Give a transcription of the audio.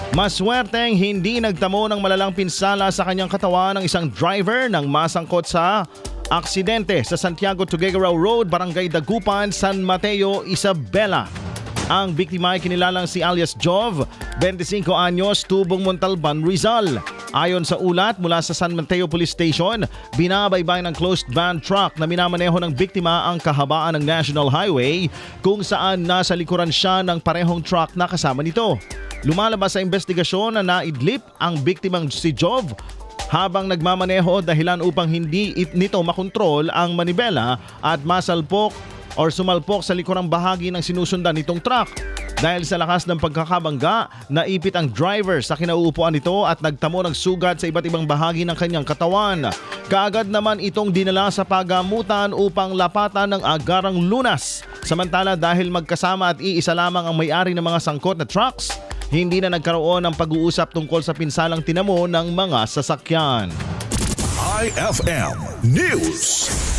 Maswerteng hindi nagtamo ng malalang pinsala sa kanyang katawan ng isang driver nang masangkot sa aksidente sa Santiago Tuguegarao Road, Barangay Dagupan, San Mateo, Isabela. Ang biktima ay kinilalang si alias Jov, 25 anyos, Tubong Montalban, Rizal. Ayon sa ulat mula sa San Mateo Police Station, binabaybay ng closed van truck na minamaneho ng biktima ang kahabaan ng National Highway kung saan nasa likuran siya ng parehong truck na kasama nito. Lumalabas sa investigasyon na naidlip ang biktimang si Jov habang nagmamaneho dahilan upang hindi nito makontrol ang manibela at sumalpok sa likurang bahagi ng sinusundan nitong truck. Dahil sa lakas ng pagkakabangga, naipit ang driver sa kinauupuan nito at nagtamo ng sugat sa iba't ibang bahagi ng kanyang katawan. Kaagad naman itong dinala sa pagamutan upang lapatan ng agarang lunas. Samantala dahil magkasama at iisa lamang ang may-ari ng mga sangkot na trucks, hindi na nagkaroon ng pag-uusap tungkol sa pinsalang tinamo ng mga sasakyan. IFM News.